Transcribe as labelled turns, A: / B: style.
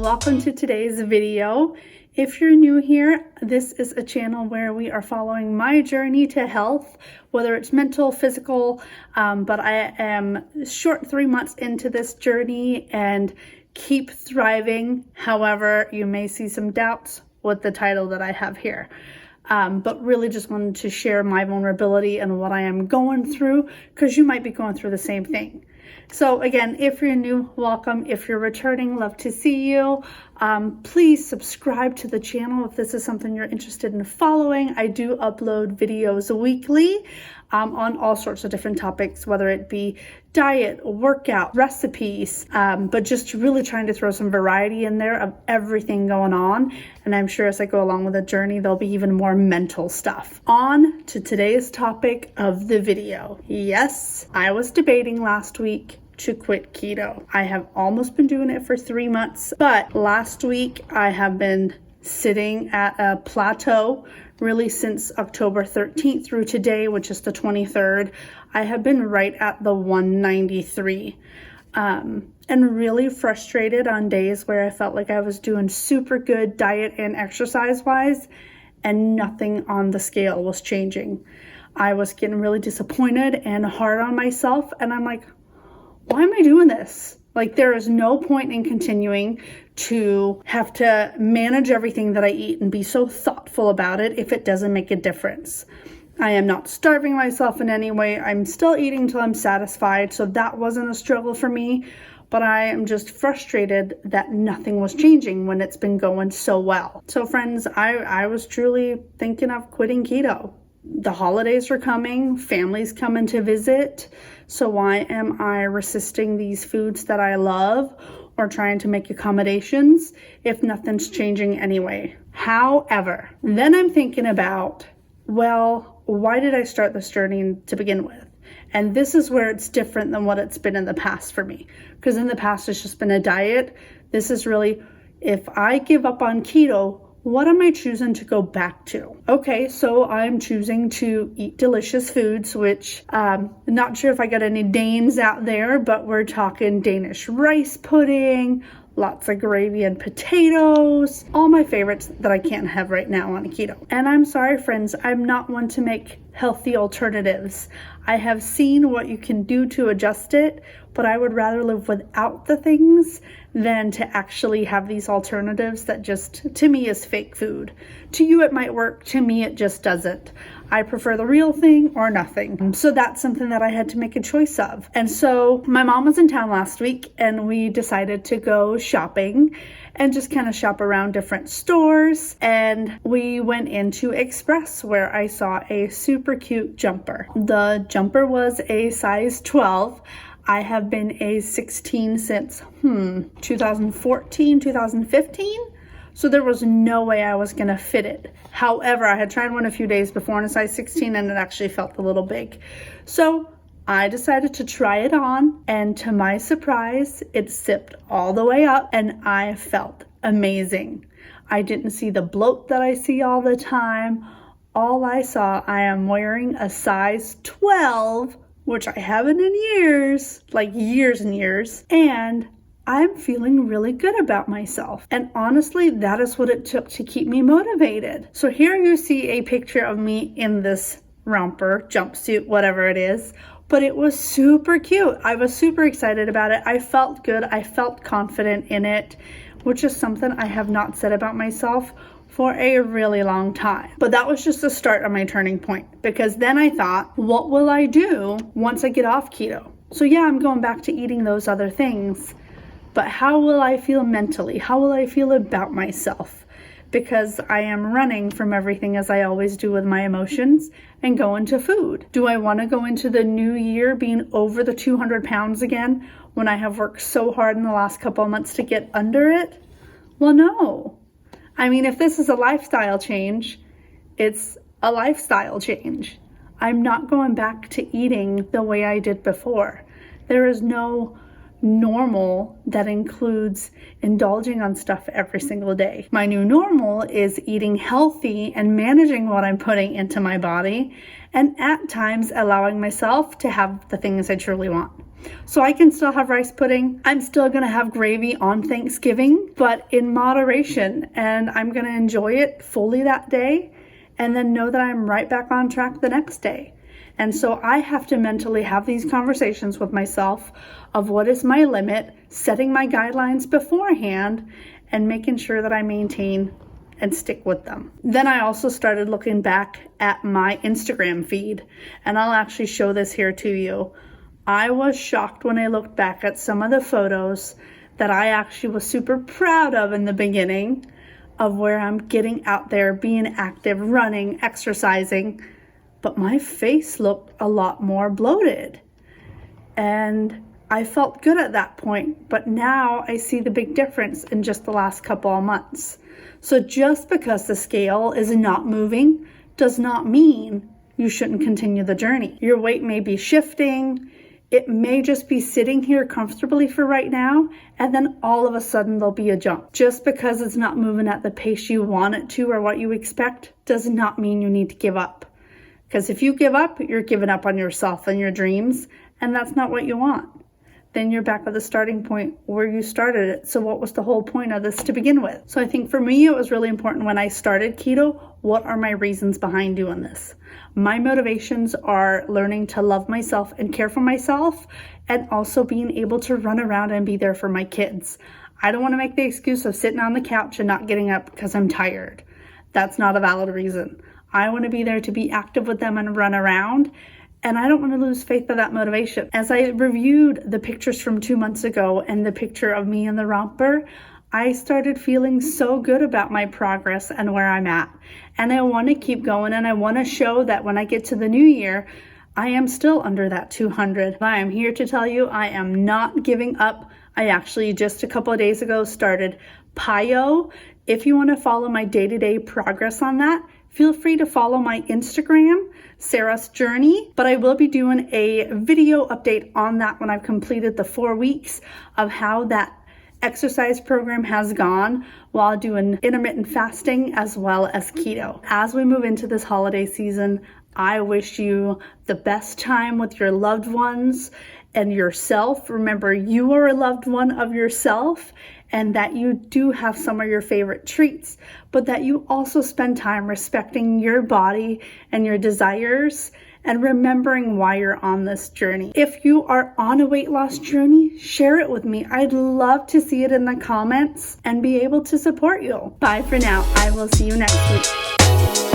A: welcome to today's video. If you're new here, this is a channel where we are following my journey to health, whether it's mental, physical, but I am short 3 months into this journey and keep thriving. However, you may see some doubts with the title that I have here. But really just wanted to share my vulnerability and what I am going through, because you might be going through the same thing. So again, if you're new, welcome. If you're returning, love to see you. Please subscribe to the channel if this is something you're interested in following. I do upload videos weekly on all sorts of different topics, whether it be diet, workout, recipes, but just really trying to throw some variety in there of everything going on. And I'm sure as I go along with the journey, there'll be even more mental stuff. On to today's topic of the video. Yes, I was debating last week to quit keto. I have almost been doing it for 3 months, but last week I have been sitting at a plateau really since October 13th through today, which is the 23rd. I have been right at the 193 and really frustrated on days where I felt like I was doing super good diet and exercise wise and nothing on the scale was changing. I was getting really disappointed and hard on myself, and I'm like, why am I doing this? Like, there is no point in continuing to have to manage everything that I eat and be so thoughtful about it if it doesn't make a difference. I am not starving myself in any way. I'm still eating until I'm satisfied, so that wasn't a struggle for me. But I am just frustrated that nothing was changing when it's been going so well. So friends, I was truly thinking of quitting keto. The holidays are coming, family's coming to visit, so why am I resisting these foods that I love or trying to make accommodations if nothing's changing anyway? However, then I'm thinking about, well, why did I start this journey to begin with? And this is where it's different than what it's been in the past for me. Because in the past, it's just been a diet. This is really, if I give up on keto, what am I choosing to go back to? Okay, so I'm choosing to eat delicious foods, which not sure if I got any Danes out there, but we're talking Danish rice pudding, lots of gravy and potatoes, all my favorites that I can't have right now on a keto. And I'm sorry, friends, I'm not one to make healthy alternatives. I have seen what you can do to adjust it, but I would rather live without the things than to actually have these alternatives that just, to me, is fake food. To you, it might work. To me, it just doesn't. I prefer the real thing or nothing. So that's something that I had to make a choice of. And so my mom was in town last week and we decided to go shopping and just kind of shop around different stores. And we went into Express where I saw a super cute jumper. The jumper was a size 12. I have been a 16 since 2014, 2015. So there was no way I was going to fit it. However, I had tried one a few days before in a size 16 and it actually felt a little big. So I decided to try it on, and to my surprise, it zipped all the way up and I felt amazing. I didn't see the bloat that I see all the time. All I saw, I am wearing a size 12, which I haven't in years, like years and years, and I'm feeling really good about myself. And honestly, that is what it took to keep me motivated. So here you see a picture of me in this romper, jumpsuit, whatever it is, but it was super cute. I was super excited about it. I felt good. I felt confident in it, which is something I have not said about myself for a really long time. But that was just the start of my turning point, because then I thought, what will I do once I get off keto? So yeah, I'm going back to eating those other things, but how will I feel mentally? How will I feel about myself? Because I am running from everything, as I always do with my emotions, and go into food. Do I want to go into the new year being over the 200 pounds again when I have worked so hard in the last couple of months to get under it? Well, no. I mean, if this is a lifestyle change, it's a lifestyle change. I'm not going back to eating the way I did before. There is no normal that includes indulging on stuff every single day. My new normal is eating healthy and managing what I'm putting into my body, and at times allowing myself to have the things I truly want. So I can still have rice pudding. I'm still gonna have gravy on Thanksgiving, but in moderation, and I'm gonna enjoy it fully that day and then know that I'm right back on track the next day. And so I have to mentally have these conversations with myself of what is my limit, setting my guidelines beforehand, and making sure that I maintain and stick with them. Then I also started looking back at my Instagram feed, and I'll actually show this here to you. I was shocked when I looked back at some of the photos that I actually was super proud of in the beginning, of where I'm getting out there, being active, running, exercising, but my face looked a lot more bloated. And I felt good at that point, but now I see the big difference in just the last couple of months. So just because the scale is not moving does not mean you shouldn't continue the journey. Your weight may be shifting. It may just be sitting here comfortably for right now, and then all of a sudden there'll be a jump. Just because it's not moving at the pace you want it to or what you expect does not mean you need to give up. Because if you give up, you're giving up on yourself and your dreams, and that's not what you want. Then you're back at the starting point where you started it. So what was the whole point of this to begin with? So I think for me, it was really important when I started keto, what are my reasons behind doing this? My motivations are learning to love myself and care for myself, and also being able to run around and be there for my kids. I don't want to make the excuse of sitting on the couch and not getting up because I'm tired. That's not a valid reason. I want to be there to be active with them and run around, and I don't want to lose faith of that motivation. As I reviewed the pictures from 2 months ago and the picture of me in the romper, I started feeling so good about my progress and where I'm at. And I want to keep going, and I want to show that when I get to the new year, I am still under that 200. I am here to tell you I am not giving up. I actually just a couple of days ago started PIO. If you want to follow my day-to-day progress on that, feel free to follow my Instagram, Sarah's Journey, but I will be doing a video update on that when I've completed the 4 weeks of how that exercise program has gone while doing intermittent fasting as well as keto. As we move into this holiday season, I wish you the best time with your loved ones and yourself. Remember, you are a loved one of yourself, and that you do have some of your favorite treats, but that you also spend time respecting your body and your desires and remembering why you're on this journey. If you are on a weight loss journey, share it with me. I'd love to see it in the comments and be able to support you. Bye for now. I will see you next week.